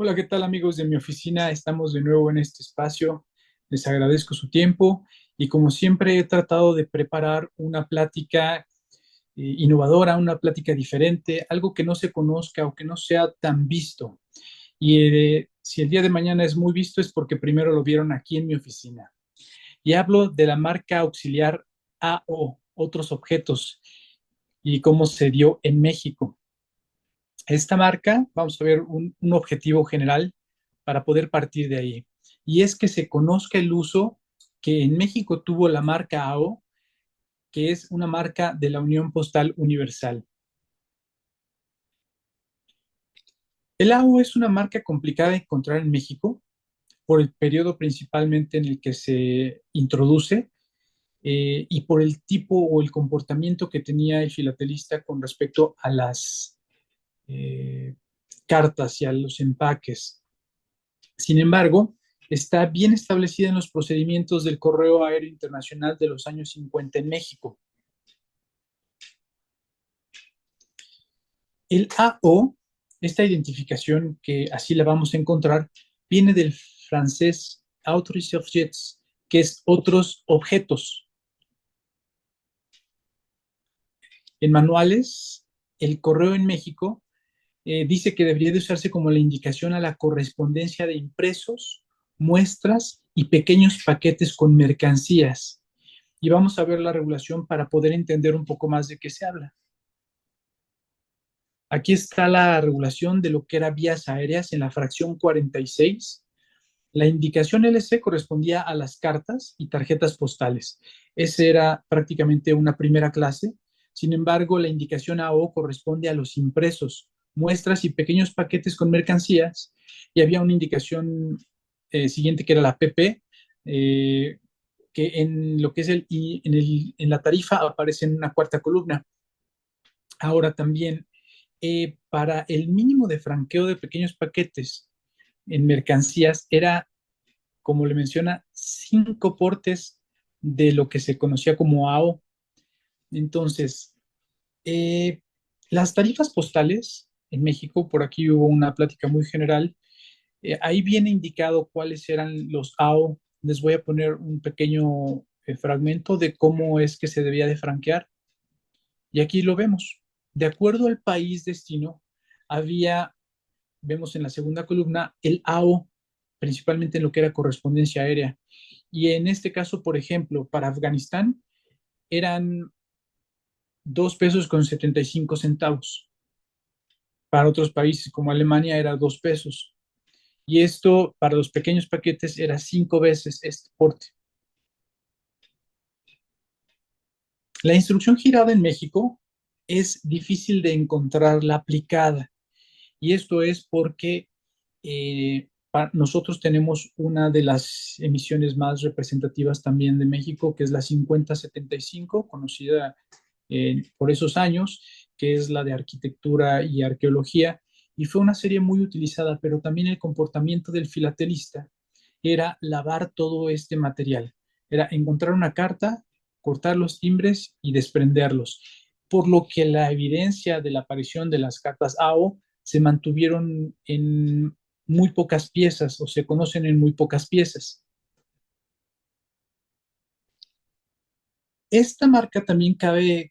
Hola, ¿qué tal amigos de mi oficina? Estamos de nuevo en este espacio. Les agradezco su tiempo y como siempre he tratado de preparar una plática innovadora, una plática diferente, algo que no se conozca o que no sea tan visto. Y si el día de mañana es muy visto es porque primero lo vieron aquí en mi oficina. Y hablo de la marca auxiliar AO, otros objetos, y cómo se dio en México. Esta marca, vamos a ver un objetivo general para poder partir de ahí. Y es que se conozca el uso que en México tuvo la marca AO, que es una marca de la Unión Postal Universal. El AO es una marca complicada de encontrar en México por el periodo principalmente en el que se introduce y por el tipo o el comportamiento que tenía el filatelista con respecto a las eh, cartas y a los empaques. Sin embargo, está bien establecida en los procedimientos del Correo Aéreo Internacional de los años 50 en México. El AO, esta identificación que así la vamos a encontrar, viene del francés autres objets, que es otros objetos. En manuales, el correo en México dice que debería de usarse como la indicación a la correspondencia de impresos, muestras y pequeños paquetes con mercancías. Y vamos a ver la regulación para poder entender un poco más de qué se habla. Aquí está la regulación de lo que era vías aéreas en la fracción 46. La indicación LC correspondía a las cartas y tarjetas postales. Esa era prácticamente una primera clase. Sin embargo, la indicación AO corresponde a los impresos, muestras y pequeños paquetes con mercancías. Y había una indicación siguiente que era la PP, que en lo que es en la tarifa aparece en una cuarta columna. Ahora también, para el mínimo de franqueo de pequeños paquetes en mercancías era, como le menciona, 5 portes de lo que se conocía como AO. Entonces, eh, las tarifas postales en México, por aquí hubo una plática muy general, ahí viene indicado cuáles eran los AO. Les voy a poner un pequeño fragmento de cómo es que se debía de franquear. Y aquí lo vemos. De acuerdo al país destino, había, vemos en la segunda columna, el AO, principalmente en lo que era correspondencia aérea. Y en este caso, por ejemplo, para Afganistán eran 2 pesos con 75 centavos. Para otros países como Alemania era 2 pesos. Y esto para los pequeños paquetes era 5 veces este porte. La instrucción girada en México es difícil de encontrarla aplicada. Y esto es porque nosotros tenemos una de las emisiones más representativas también de México, que es la 5075, conocida por esos años, que es la de arquitectura y arqueología, y fue una serie muy utilizada, pero también el comportamiento del filatelista era lavar todo este material, era encontrar una carta, cortar los timbres y desprenderlos, por lo que la evidencia de la aparición de las cartas AO se mantuvieron en muy pocas piezas o se conocen en muy pocas piezas. Esta marca también cabe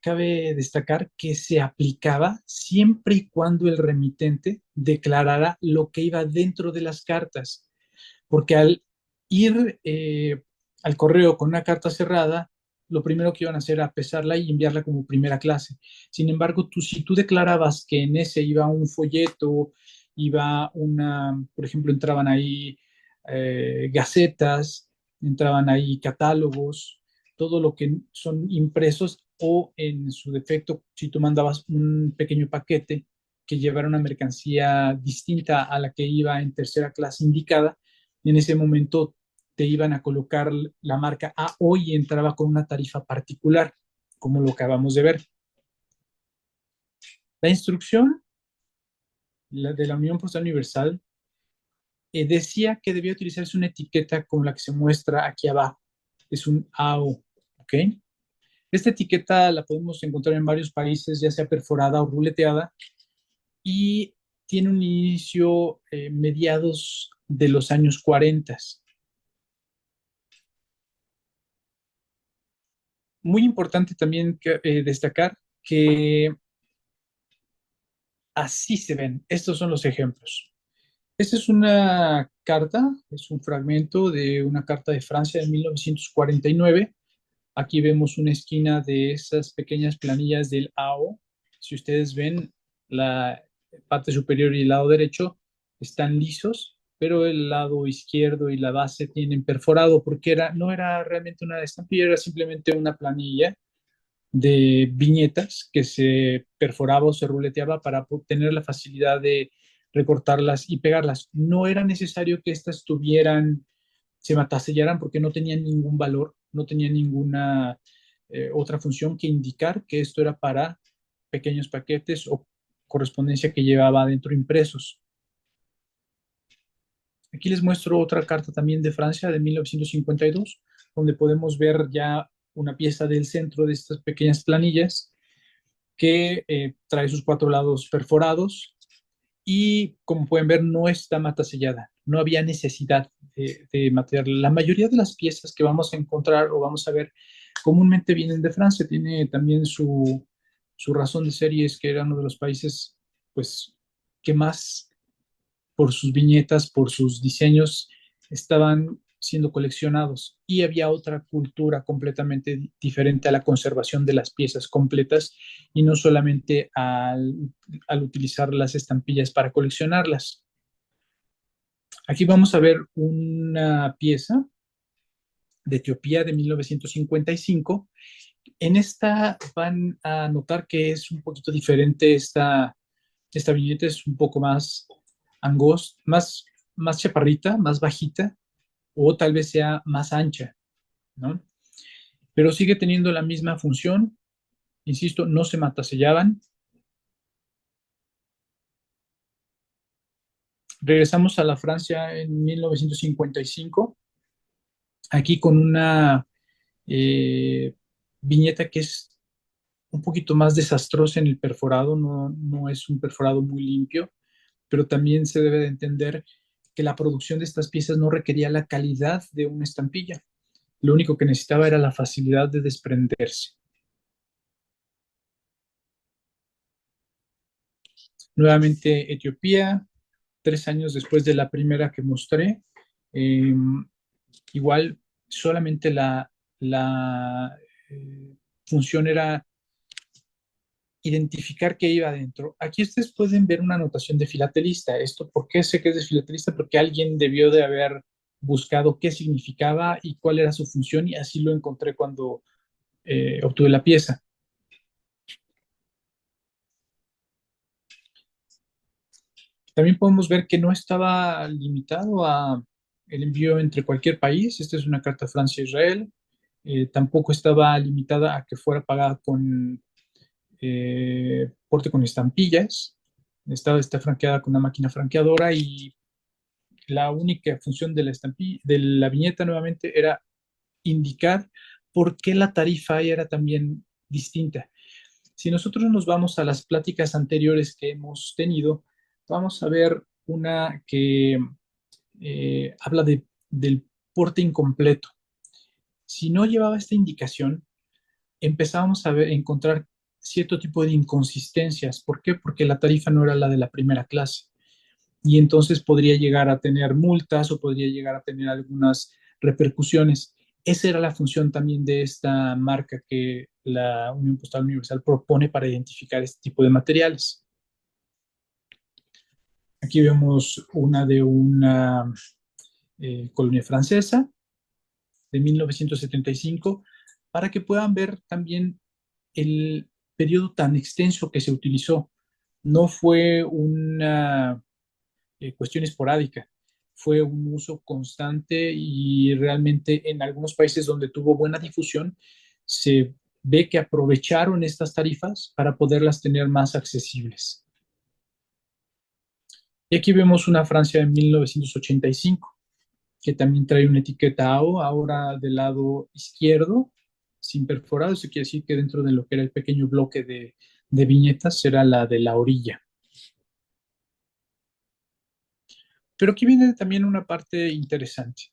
destacar que se aplicaba siempre y cuando el remitente declarara lo que iba dentro de las cartas, porque al ir al correo con una carta cerrada, lo primero que iban a hacer era pesarla y enviarla como primera clase. Sin embargo, si tú declarabas que en ese iba un folleto, iba por ejemplo, entraban ahí gacetas, entraban ahí catálogos, todo lo que son impresos o en su defecto, si tú mandabas un pequeño paquete que llevara una mercancía distinta a la que iba en tercera clase indicada, en ese momento te iban a colocar la marca A y entraba con una tarifa particular, como lo acabamos de ver. La instrucción de la Unión Postal Universal decía que debía utilizarse una etiqueta como la que se muestra aquí abajo. Es un AO, ¿ok? Esta etiqueta la podemos encontrar en varios países, ya sea perforada o ruleteada, y tiene un inicio mediados de los años 40. Muy importante también destacar que así se ven. Estos son los ejemplos. Esta es una carta, es un fragmento de una carta de Francia de 1949. Aquí vemos una esquina de esas pequeñas planillas del AO. Si ustedes ven, la parte superior y el lado derecho están lisos, pero el lado izquierdo y la base tienen perforado porque no era realmente una estampilla, era simplemente una planilla de viñetas que se perforaba o se ruleteaba para tener la facilidad de recortarlas y pegarlas. No era necesario que estas se matasellaran porque no tenían ningún valor, no tenían ninguna otra función que indicar que esto era para pequeños paquetes o correspondencia que llevaba adentro impresos. Aquí les muestro otra carta también de Francia de 1952, donde podemos ver ya una pieza del centro de estas pequeñas planillas que trae sus cuatro lados perforados y como pueden ver no está matasellada, no había necesidad de material. La mayoría de las piezas que vamos a encontrar o vamos a ver comúnmente vienen de Francia, tiene también su razón de ser y es que era uno de los países pues que más por sus viñetas, por sus diseños, estaban siendo coleccionados y había otra cultura completamente diferente a la conservación de las piezas completas y no solamente al utilizar las estampillas para coleccionarlas. Aquí vamos a ver una pieza de Etiopía de 1955. En esta van a notar que es un poquito diferente esta viñeta, es un poco más angosta, más chaparrita, más bajita, o tal vez sea más ancha, ¿no? Pero sigue teniendo la misma función, insisto, no se matasellaban. Regresamos a la Francia en 1955, aquí con una eh, viñeta que es un poquito más desastrosa en el perforado, no es un perforado muy limpio, pero también se debe de entender que la producción de estas piezas no requería la calidad de una estampilla. Lo único que necesitaba era la facilidad de desprenderse. Nuevamente Etiopía, 3 años después de la primera que mostré. Eh, igual solamente la función era identificar qué iba adentro. Aquí ustedes pueden ver una anotación de filatelista. ¿Esto por qué sé que es de filatelista? Porque alguien debió de haber buscado qué significaba y cuál era su función y así lo encontré cuando obtuve la pieza. También podemos ver que no estaba limitado a el envío entre cualquier país. Esta es una carta Francia-Israel. Tampoco estaba limitada a que fuera pagada con porte con estampillas. Está franqueada con una máquina franqueadora y la única función de de la viñeta nuevamente era indicar por qué la tarifa era también distinta. Si nosotros nos vamos a las pláticas anteriores que hemos tenido, vamos a ver una que habla del porte incompleto. Si no llevaba esta indicación, empezábamos a encontrar cierto tipo de inconsistencias. ¿Por qué? Porque la tarifa no era la de la primera clase. Y entonces podría llegar a tener multas o podría llegar a tener algunas repercusiones. Esa era la función también de esta marca que la Unión Postal Universal propone para identificar este tipo de materiales. Aquí vemos una de una colonia francesa de 1975 para que puedan ver también el periodo tan extenso que se utilizó. No fue una cuestión esporádica, fue un uso constante y realmente en algunos países donde tuvo buena difusión se ve que aprovecharon estas tarifas para poderlas tener más accesibles. Y aquí vemos una Francia de 1985 que también trae una etiqueta AO, ahora del lado izquierdo, sin perforado. Eso quiere decir que dentro de lo que era el pequeño bloque de viñetas será la de la orilla. Pero aquí viene también una parte interesante.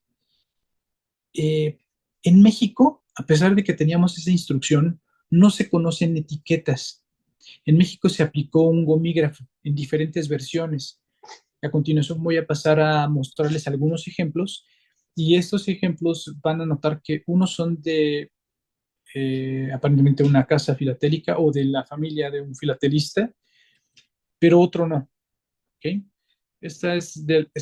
Eh, en México, a pesar de que teníamos esa instrucción, no se conocen etiquetas. En México se aplicó un gomígrafo en diferentes versiones. A continuación voy a pasar a mostrarles algunos ejemplos y estos ejemplos van a notar que unos son de aparentemente una casa filatélica o de la familia de un filatelista, pero otro no. ¿Okay? Esta es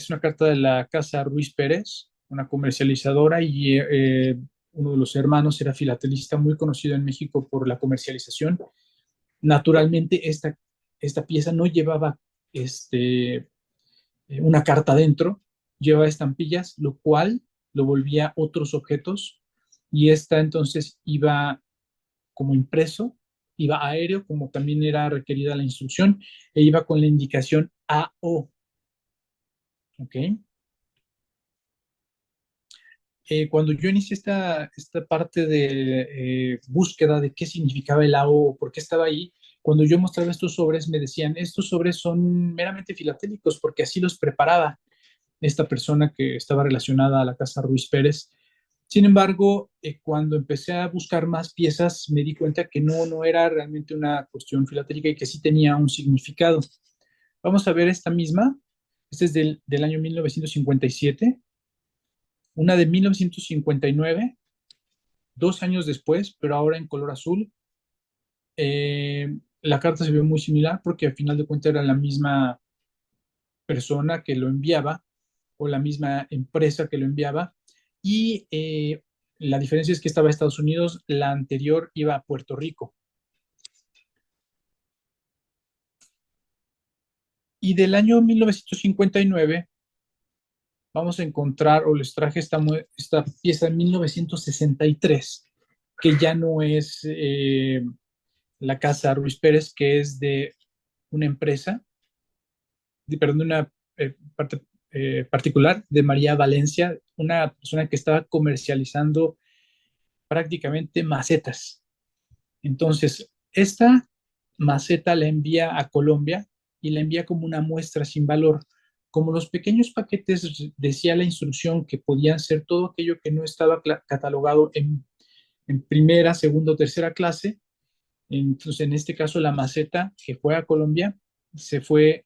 una carta de la casa Ruiz Pérez, una comercializadora, y uno de los hermanos era filatelista muy conocido en México por la comercialización. Naturalmente, esta pieza no llevaba una carta dentro, llevaba estampillas, lo cual lo volvía otros objetos, y esta entonces iba como impreso, iba aéreo, como también era requerida la instrucción, e iba con la indicación AO. ¿Ok? Cuando yo inicié esta parte de búsqueda de qué significaba el AO, por qué estaba ahí, cuando yo mostraba estos sobres, me decían, estos sobres son meramente filatélicos, porque así los preparaba esta persona que estaba relacionada a la casa Ruiz Pérez. Sin embargo, cuando empecé a buscar más piezas, me di cuenta que no era realmente una cuestión filatélica y que sí tenía un significado. Vamos a ver esta misma. Este es del año 1957, una de 1959, 2 años después, pero ahora en color azul. La carta se ve muy similar porque al final de cuentas era la misma persona que lo enviaba o la misma empresa que lo enviaba. Y la diferencia es que estaba en Estados Unidos, la anterior iba a Puerto Rico. Y del año 1959 vamos a encontrar, o les traje esta pieza de 1963, que ya no es la casa Ruiz Pérez, que es de una empresa, perdón, de una parte particular de María Valencia, una persona que estaba comercializando prácticamente macetas. Entonces, esta maceta la envía a Colombia y la envía como una muestra sin valor. Como los pequeños paquetes decía la instrucción que podían ser todo aquello que no estaba catalogado en primera, segunda o tercera clase, entonces en este caso la maceta que fue a Colombia se fue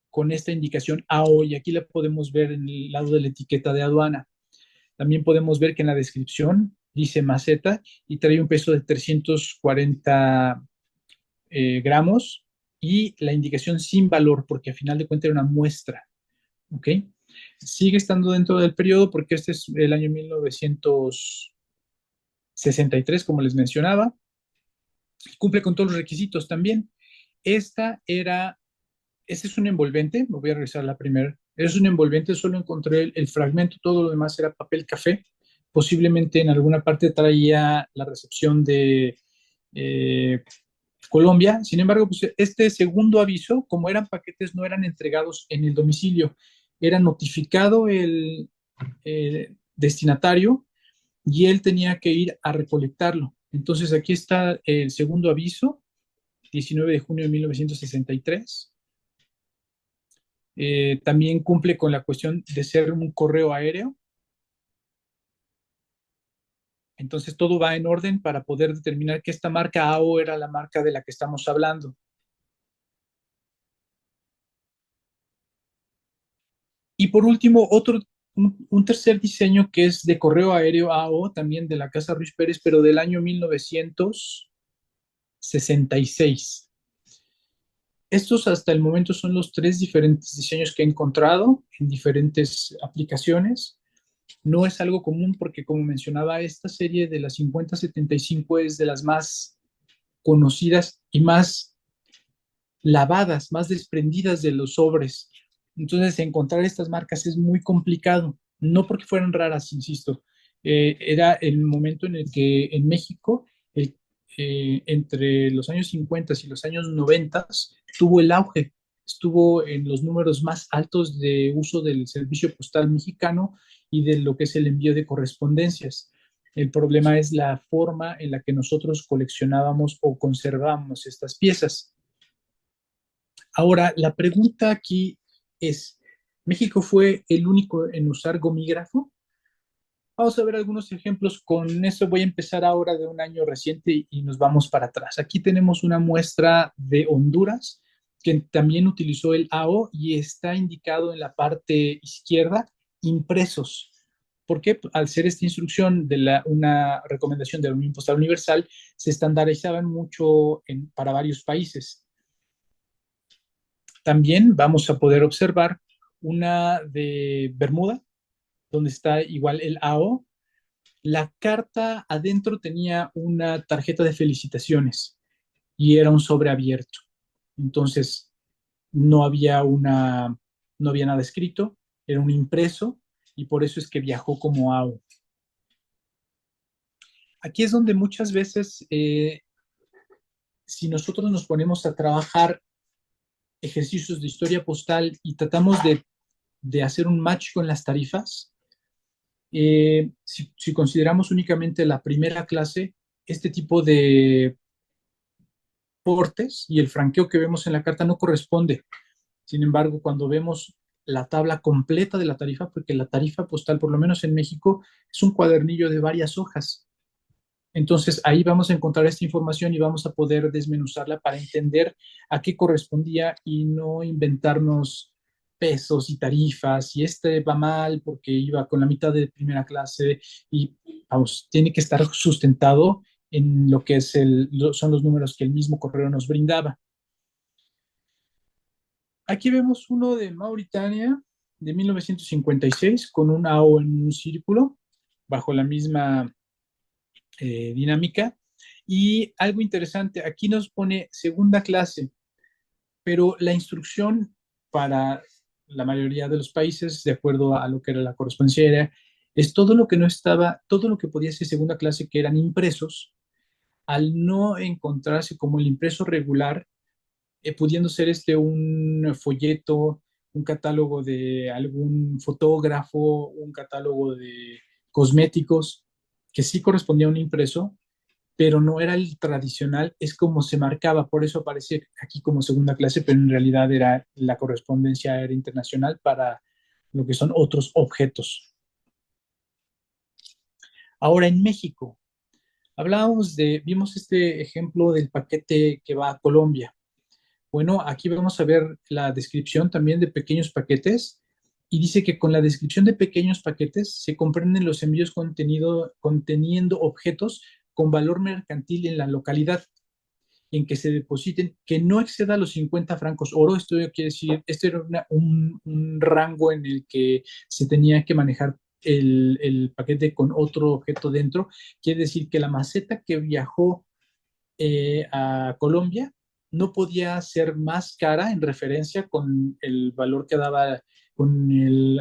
con esta indicación AO y aquí la podemos ver en el lado de la etiqueta de aduana. También podemos ver que en la descripción dice maceta y trae un peso de 340 gramos y la indicación sin valor, porque al final de cuentas era una muestra. ¿Ok? Sigue estando dentro del periodo porque este es el año 1963, como les mencionaba. Cumple con todos los requisitos también. Esta era, este es un envolvente, me voy a revisar la primera. Es un envolvente, solo encontré el fragmento, todo lo demás era papel café. Posiblemente en alguna parte traía la recepción de eh, Colombia. Sin embargo, pues este segundo aviso, como eran paquetes, no eran entregados en el domicilio, era notificado el destinatario y él tenía que ir a recolectarlo. Entonces aquí está el segundo aviso, 19 de junio de 1963. También cumple con la cuestión de ser un correo aéreo. Entonces todo va en orden para poder determinar que esta marca AO era la marca de la que estamos hablando. Y por último, un tercer diseño que es de correo aéreo AO, también de la Casa Ruiz Pérez, pero del año 1966. Estos hasta el momento son los tres diferentes diseños que he encontrado en diferentes aplicaciones. No es algo común porque, como mencionaba, esta serie de la 5075 es de las más conocidas y más lavadas, más desprendidas de los sobres. Entonces, encontrar estas marcas es muy complicado, no porque fueran raras, insisto. Era el momento en el que en México, entre los años 50 y los años 90, tuvo el auge, estuvo en los números más altos de uso del servicio postal mexicano y de lo que es el envío de correspondencias. El problema es la forma en la que nosotros coleccionábamos o conservábamos estas piezas. Ahora, la pregunta aquí es, México fue el único en usar gomígrafo. Vamos a ver algunos ejemplos. Con eso voy a empezar ahora de un año reciente y nos vamos para atrás. Aquí tenemos una muestra de Honduras que también utilizó el AO y está indicado en la parte izquierda, impresos. ¿Por qué? Al ser esta instrucción de una recomendación de la Unión Postal Universal, se estandarizaban mucho para varios países. También vamos a poder observar una de Bermuda, donde está igual el AO. La carta adentro tenía una tarjeta de felicitaciones y era un sobre abierto. Entonces, no había no había nada escrito, era un impreso y por eso es que viajó como AO. Aquí es donde muchas veces, si nosotros nos ponemos a trabajar ejercicios de historia postal y tratamos de hacer un match con las tarifas, si consideramos únicamente la primera clase, este tipo de portes y el franqueo que vemos en la carta no corresponde. Sin embargo, cuando vemos la tabla completa de la tarifa, porque la tarifa postal, por lo menos en México, es un cuadernillo de varias hojas. Entonces, ahí vamos a encontrar esta información y vamos a poder desmenuzarla para entender a qué correspondía y no inventarnos pesos y tarifas, y este va mal porque iba con la mitad de primera clase y vamos, tiene que estar sustentado en lo que son los números que el mismo correo nos brindaba. Aquí vemos uno de Mauritania de 1956 con un AO en un círculo bajo la misma dinámica. Y algo interesante, aquí nos pone segunda clase, pero la instrucción para la mayoría de los países, de acuerdo a lo que era la correspondencia aérea, es todo lo que no estaba, todo lo que podía ser segunda clase que eran impresos, al no encontrarse como el impreso regular, pudiendo ser un folleto, un catálogo de algún fotógrafo, un catálogo de cosméticos, que sí correspondía a un impreso, pero no era el tradicional, es como se marcaba, por eso aparece aquí como segunda clase, pero en realidad era la correspondencia aérea internacional para lo que son otros objetos. Ahora en México, vimos este ejemplo del paquete que va a Colombia. Bueno, aquí vamos a ver la descripción también de pequeños paquetes y dice que con la descripción de pequeños paquetes se comprenden los envíos conteniendo objetos con valor mercantil en la localidad en que se depositen, que no exceda los 50 francos oro. Esto quiere decir, este era un rango en el que se tenía que manejar el paquete con otro objeto dentro. Quiere decir que la maceta que viajó a Colombia no podía ser más cara en referencia con el valor que daba con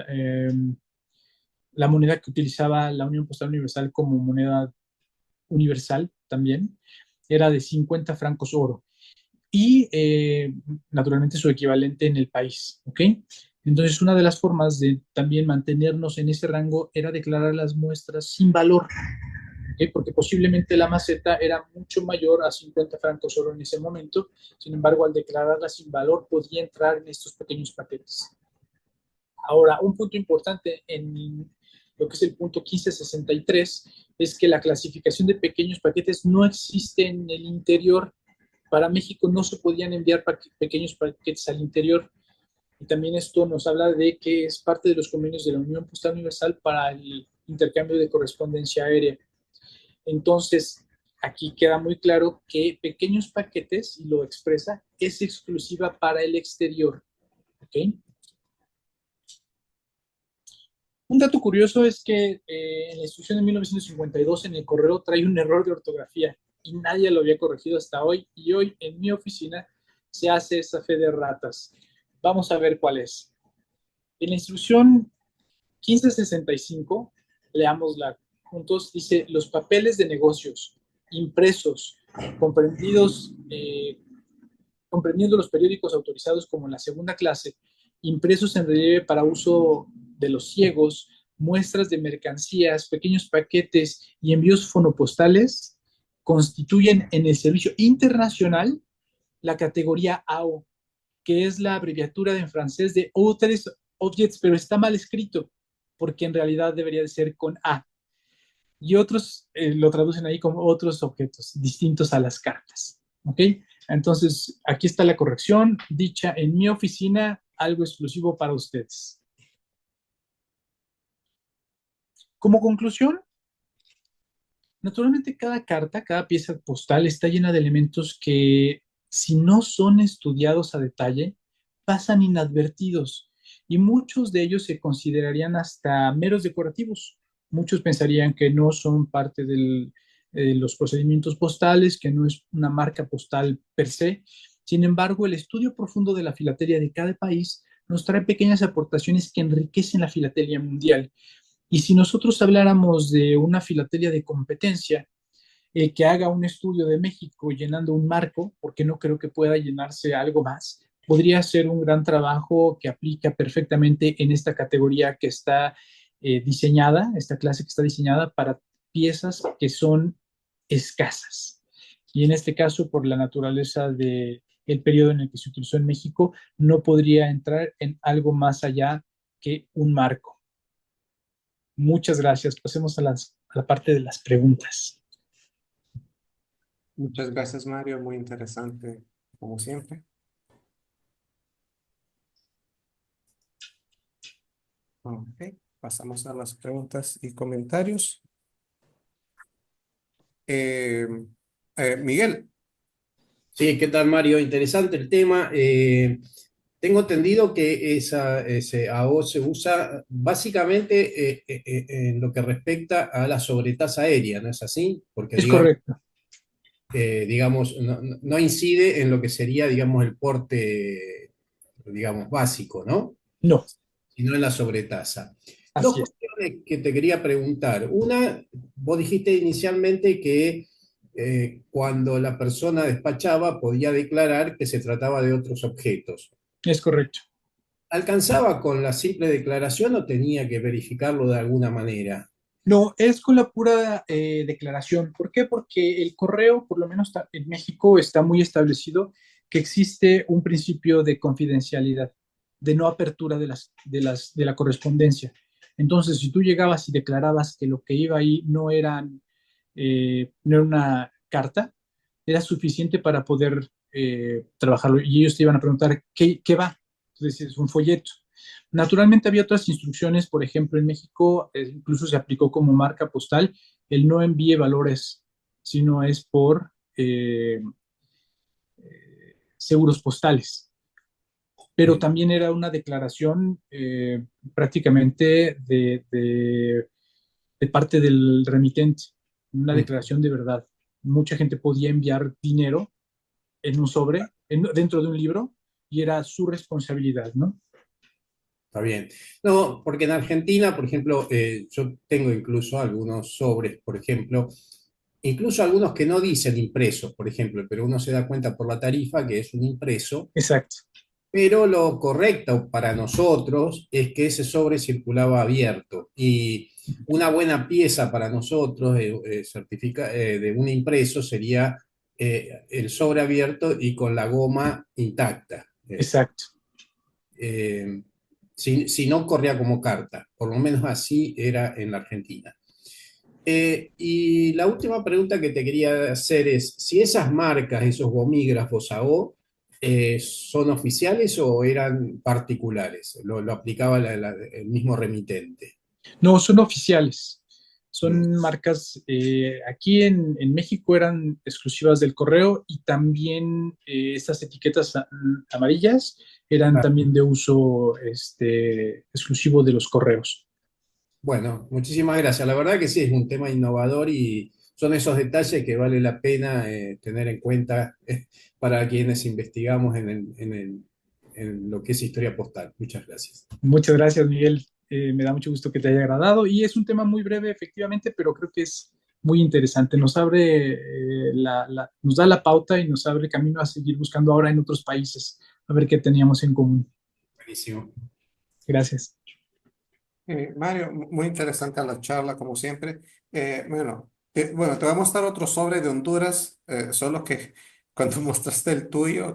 la moneda que utilizaba la Unión Postal Universal como moneda universal también, era de 50 francos oro y naturalmente su equivalente en el país, ¿ok? Entonces, una de las formas de también mantenernos en ese rango era declarar las muestras sin valor, porque posiblemente la maceta era mucho mayor a 50 francos oro en ese momento. Sin embargo, al declararla sin valor, podía entrar en estos pequeños paquetes. Ahora, un punto importante en lo que es el punto 1563 es que la clasificación de pequeños paquetes no existe en el interior. Para México no se podían enviar pequeños paquetes al interior. Y también esto nos habla de que es parte de los convenios de la Unión Postal Universal para el intercambio de correspondencia aérea. Entonces, aquí queda muy claro que pequeños paquetes, y lo expresa, es exclusiva para el exterior. ¿Ok? Un dato curioso es que en la instrucción de 1952 en el correo trae un error de ortografía y nadie lo había corregido hasta hoy. Y hoy en mi oficina se hace esa fe de ratas. Vamos a ver cuál es. En la instrucción 1565, leámosla juntos, dice: los papeles de negocios impresos, comprendidos, comprendiendo los periódicos autorizados como la segunda clase, impresos en relieve para uso de los ciegos, muestras de mercancías, pequeños paquetes y envíos fonopostales, constituyen en el servicio internacional la categoría AO, que es la abreviatura en francés de Autres objects, pero está mal escrito, porque en realidad debería de ser con A. Y otros lo traducen ahí como otros objetos distintos a las cartas. ¿Ok? Entonces, aquí está la corrección dicha en mi oficina, algo exclusivo para ustedes. Como conclusión, naturalmente cada carta, cada pieza postal está llena de elementos que, si no son estudiados a detalle, pasan inadvertidos y muchos de ellos se considerarían hasta meros decorativos. Muchos pensarían que no son parte de los procedimientos postales, que no es una marca postal per se. Sin embargo, el estudio profundo de la filatelia de cada país nos trae pequeñas aportaciones que enriquecen la filatelia mundial. Y si nosotros habláramos de una filatelia de competencia, que haga un estudio de México llenando un marco, porque no creo que pueda llenarse algo más, podría ser un gran trabajo que aplica perfectamente en esta categoría que está diseñada, esta clase que está diseñada para piezas que son escasas. Y en este caso, por la naturaleza del periodo en el que se utilizó en México, no podría entrar en algo más allá que un marco. Muchas gracias. Pasemos a la parte de las preguntas. Muchas gracias, Mario. Muy interesante, como siempre. Ok, pasamos a las preguntas y comentarios. Eh, Miguel. Sí, ¿qué tal, Mario? Interesante el tema. Tengo entendido que ese AO se usa básicamente en lo que respecta a la sobretasa aérea, ¿no es así? Porque, Es correcto. digamos, no incide en lo que sería, digamos, el porte, digamos, básico, ¿no? No, Sino en la sobretasa. Dos así es. cuestiones que te quería preguntar. Una, vos dijiste inicialmente que cuando la persona despachaba podía declarar que se trataba de otros objetos. Es correcto. ¿Alcanzaba con la simple declaración o tenía que verificarlo de alguna manera? No, es con la pura declaración. ¿Por qué? Porque el correo, por lo menos en México, está muy establecido que existe un principio de confidencialidad, de no apertura de la correspondencia. Entonces, si tú llegabas y declarabas que lo que iba ahí no era una carta, era suficiente para poder trabajarlo. Y ellos te iban a preguntar, ¿qué va? Entonces, es un folleto. Naturalmente había otras instrucciones, por ejemplo, en México incluso se aplicó como marca postal el no envíe valores, sino es por seguros postales. Pero Sí. también era una declaración prácticamente de parte del remitente, una declaración de verdad. Mucha gente podía enviar dinero en un sobre, dentro de un libro, y era su responsabilidad, ¿no? Está bien. No, porque en Argentina, por ejemplo, yo tengo incluso algunos sobres, por ejemplo, incluso algunos que no dicen impresos, por ejemplo, pero uno se da cuenta por la tarifa que es un impreso, Exacto, pero lo correcto para nosotros es que ese sobre circulaba abierto y una buena pieza para nosotros de un impreso sería el sobre abierto y con la goma intacta. exacto. Eh, si no corría como carta, por lo menos así era en la Argentina. Y la última pregunta que te quería hacer es, si esas marcas, esos gomígrafos AO, ¿son oficiales o eran particulares? Lo aplicaba el mismo remitente. No, son oficiales. Mm, Son marcas, aquí en México eran exclusivas del correo y también estas etiquetas amarillas eran claro. también de uso exclusivo de los correos. Bueno, muchísimas gracias. La verdad que sí, es un tema innovador y son esos detalles que vale la pena tener en cuenta para quienes investigamos en lo que es historia postal. Muchas gracias. Muchas gracias, Miguel. Me da mucho gusto que te haya agradado y es un tema muy breve, efectivamente, pero creo que es muy interesante. Nos abre, nos da la pauta y nos abre camino a seguir buscando ahora en otros países, a ver qué teníamos en común. Buenísimo. Gracias. Mario, muy interesante la charla, como siempre. Bueno, te voy a mostrar otro sobre de Honduras, solo que cuando mostraste el tuyo,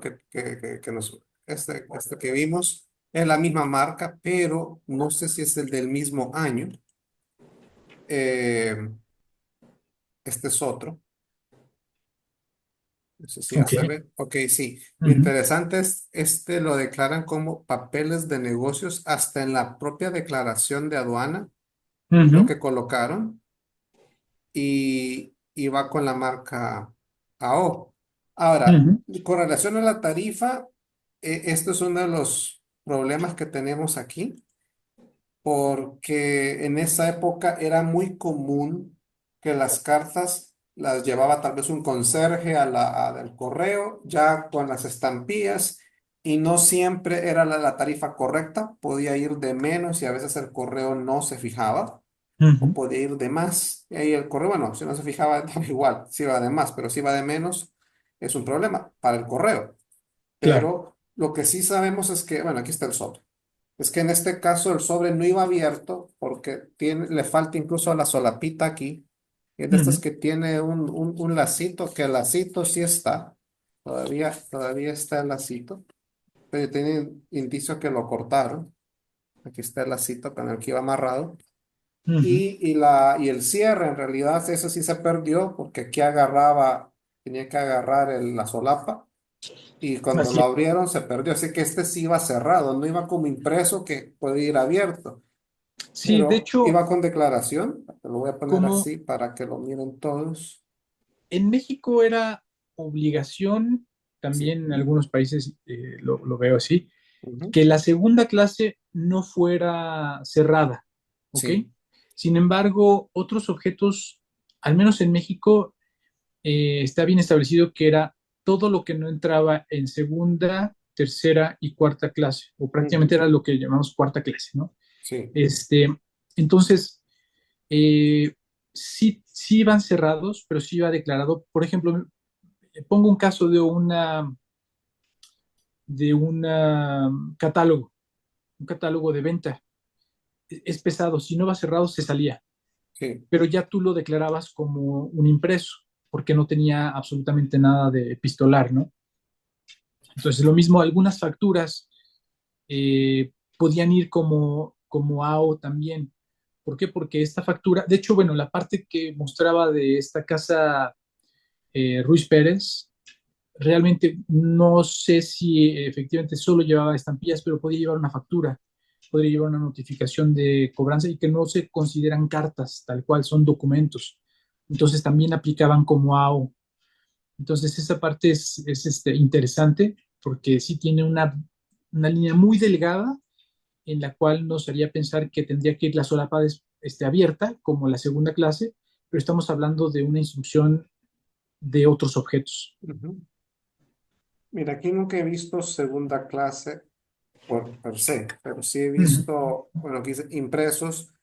este que vimos, Es la misma marca, pero no sé si es el del mismo año. Eh, este es otro. No sé si ya Ok. se ve. Ok, sí. Lo Ujú, interesante es, este lo declaran como papeles de negocios hasta en la propia declaración de aduana, lo ujú, que colocaron, y va con la marca AO. Ahora, ujú, con relación a la tarifa, esto es uno de los problemas que tenemos aquí, porque en esa época era muy común que las cartas las llevaba tal vez un conserje del correo, ya con las estampillas, y no siempre era la tarifa correcta, podía ir de menos y a veces el correo no se fijaba, o ujú. podía ir de más, y ahí el correo, bueno, si no se fijaba, daba igual, si iba de más, pero si iba de menos, es un problema para el correo. Claro. Pero lo que sí sabemos es que, bueno, aquí está el sobre. Es que en este caso el sobre no iba abierto porque le falta incluso la solapita aquí. Es de estas Ujú. que tiene un lacito, que el lacito sí está. Todavía está el lacito. Pero tiene indicio que lo cortaron. Aquí está el lacito con el que iba amarrado. Ujú. Y el cierre, en realidad, eso sí se perdió porque aquí tenía que agarrar la solapa y cuando Así lo es. abrieron se perdió. Así que este sí iba cerrado, no iba como impreso que puede ir abierto, Sí, de pero hecho, iba con declaración. Te lo voy a poner como así para que lo miren todos. en México era obligación, Sí. también en algunos países lo veo así, Ujú. que la segunda clase no fuera cerrada, ¿ok? Sí. Sin embargo, otros objetos, al menos en México, está bien establecido que era todo lo que no entraba en segunda, tercera y cuarta clase, o prácticamente Ujú. era lo que llamamos cuarta clase, ¿no? Sí. Este, entonces, eh, sí, sí iban cerrados, pero sí iba declarado. Por ejemplo, pongo un caso de una catálogo, un catálogo de venta. Es pesado, si no va cerrado se salía, Sí. pero ya tú lo declarabas como un impreso, porque no tenía absolutamente nada de epistolar, ¿no? Entonces, lo mismo, algunas facturas podían ir como AO también. ¿Por qué? Porque esta factura, de hecho, bueno, la parte que mostraba de esta casa Ruiz Pérez, realmente no sé si efectivamente solo llevaba estampillas, pero podía llevar una factura, podría llevar una notificación de cobranza y que no se consideran cartas, tal cual son documentos. Entonces también aplicaban como AO. Entonces esa parte es interesante porque sí tiene una línea muy delgada en la cual nos haría pensar que tendría que ir la solapa abierta, como la segunda clase, pero estamos hablando de una instrucción de otros objetos. Ujú. Mira, aquí nunca he visto segunda clase por per se, pero sí he Ujú, visto, bueno, aquí dice impresos.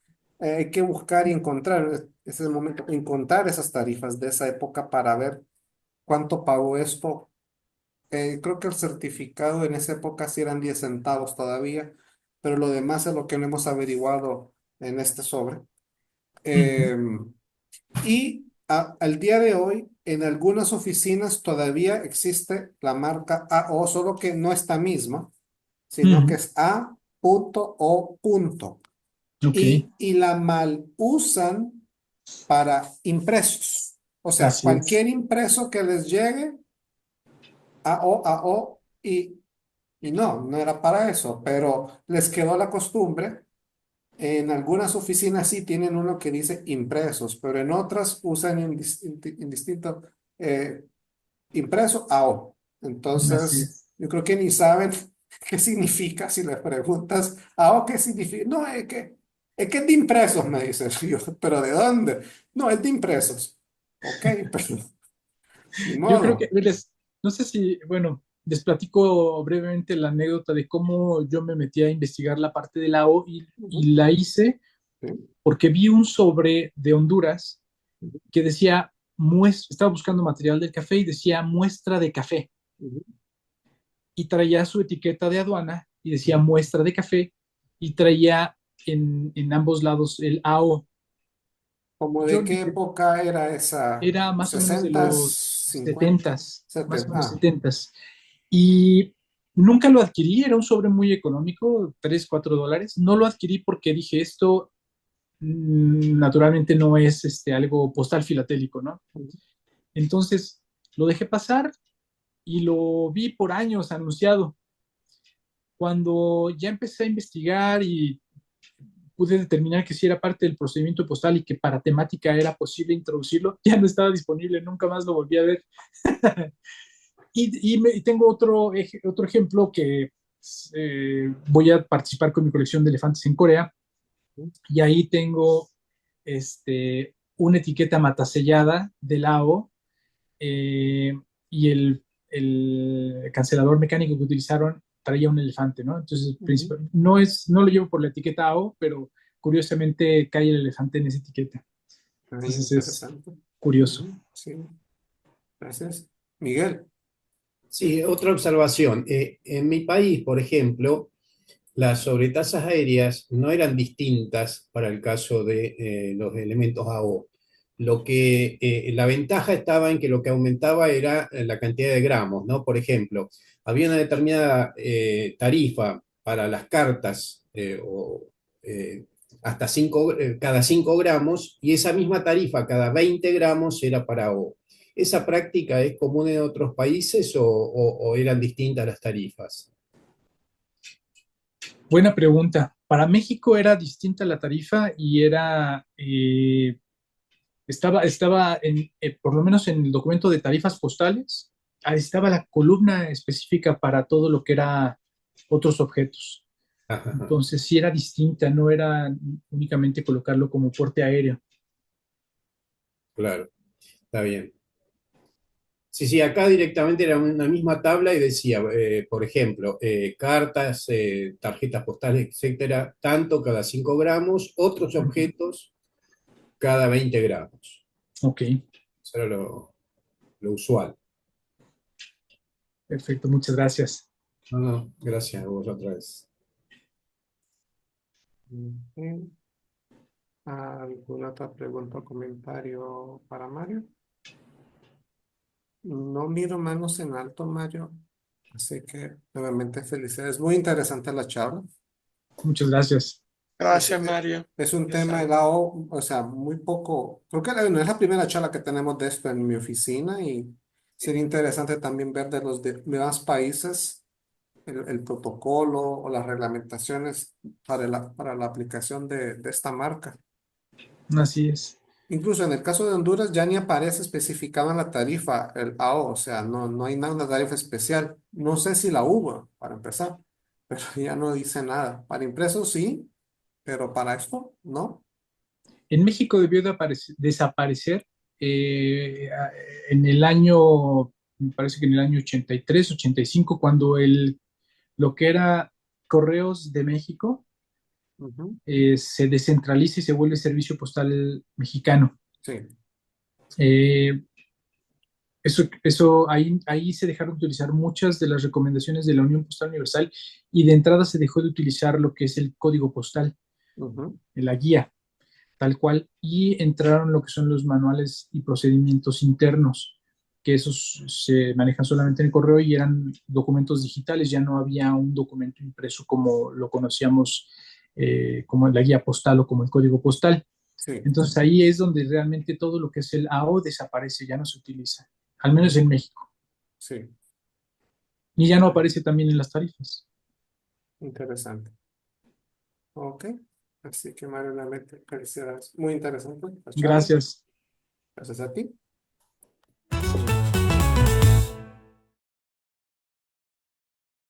Hay que buscar y encontrar, ese es el momento, encontrar esas tarifas de esa época para ver cuánto pagó esto. Creo que el certificado en esa época sí eran 10 centavos todavía, pero lo demás es lo que no hemos averiguado en este sobre. ujú, Eh, al día de hoy, en algunas oficinas todavía existe la marca AO, solo que no esta misma, sino que ujú. es A.O. Ok, Y la mal usan para impresos. O sea, así es. cualquier impreso que les llegue, AO, y no era para eso, pero les quedó la costumbre. En algunas oficinas sí tienen uno que dice impresos, pero en otras usan indistinto eh, impreso AO. Así Entonces, es. yo creo que ni saben qué significa si les preguntas AO qué significa. No, es que es de impresos, me dice yo, pero ¿de dónde? No, es de impresos. Ok, pero ni Yo creo que, modo. no sé si, bueno, les platico brevemente la anécdota de cómo yo me metí a investigar la parte de la O Ujú. y la hice Sí, porque vi un sobre de Honduras ujú, que decía, estaba buscando material del café y decía muestra de café ujú, y traía su etiqueta de aduana y decía ujú. muestra de café y traía en ambos lados el AO. ¿Cómo Yo de qué época era esa? era más o menos de ¿60, los 50, setentas, más o 70? menos Ah, setentas. Y Nunca lo adquirí, era un sobre muy económico, $3, $4. No lo adquirí porque dije, esto naturalmente no es algo postal filatélico, ¿no? Entonces lo dejé pasar y lo vi por años anunciado. Cuando ya empecé a investigar y pude determinar que sí era parte del procedimiento postal y que para temática era posible introducirlo, ya no estaba disponible, nunca más lo volví a ver. Y tengo otro ejemplo que voy a participar con mi colección de elefantes en Corea y ahí tengo una etiqueta matasellada de Lao eh, y el cancelador mecánico que utilizaron traía un elefante, ¿no? Entonces, Ujú. no lo llevo por la etiqueta AO, pero curiosamente cae el elefante en esa etiqueta. Muy Entonces es interesante. curioso. Ujú, sí, gracias. Miguel. Sí, otra observación. En mi país, por ejemplo, las sobretasas aéreas no eran distintas para el caso de los elementos AO. La ventaja estaba en que lo que aumentaba era la cantidad de gramos, ¿no? Por ejemplo, había una determinada tarifa para las cartas eh, hasta cada 5 gramos y esa misma tarifa cada 20 gramos era para AO. ¿Esa práctica es común en otros países o eran distintas las tarifas? Buena pregunta. Para México era distinta la tarifa y estaba por lo menos en el documento de tarifas postales, ahí estaba la columna específica para todo lo que era otros objetos. Entonces sí era distinta, no era únicamente colocarlo como porte aéreo. Claro, está bien. Sí, sí, acá directamente era una misma tabla y decía, por ejemplo, cartas, tarjetas postales, etcétera, tanto cada 5 gramos, otros Ujú. objetos cada 20 gramos. Ok, Eso era lo usual. perfecto, muchas gracias. No, no, gracias a vos otra vez. Ujú. ¿Alguna otra pregunta o comentario para Mario? No miro manos en alto, Mario. Así que nuevamente felicidades. Muy interesante la charla. Muchas gracias. Gracias, Mario. Es un tema helado, o sea, muy poco. Creo que no es la primera charla que tenemos de esto en mi oficina y sería interesante también ver de los demás países el protocolo o las reglamentaciones para la aplicación de esta marca. Así es. Incluso en el caso de Honduras ya ni aparece especificada en la tarifa el AO, o sea, no hay nada, una tarifa especial. No sé si la hubo, para empezar, pero ya no dice nada. Para impresos sí, pero para esto no. En México debió de desaparecer en el año, me parece que en el año 83, 85, cuando lo que era Correos de México Ujú. se descentraliza y se vuelve servicio postal mexicano. Sí, Eh, ahí se dejaron de utilizar muchas de las recomendaciones de la Unión Postal Universal y de entrada se dejó de utilizar lo que es el código postal, ujú, la guía, tal cual, y entraron lo que son los manuales y procedimientos internos, que esos se manejan solamente en el correo y eran documentos digitales, ya no había un documento impreso como lo conocíamos, como la guía postal o como el código postal. sí, Entonces ahí es donde realmente todo lo que es el AO desaparece, ya no se utiliza, al menos en México. sí. Y ya no aparece también en las tarifas. Interesante. Ok. Así que Mario, nuevamente, felicidades. Muy interesante la charla. Gracias. Gracias a ti.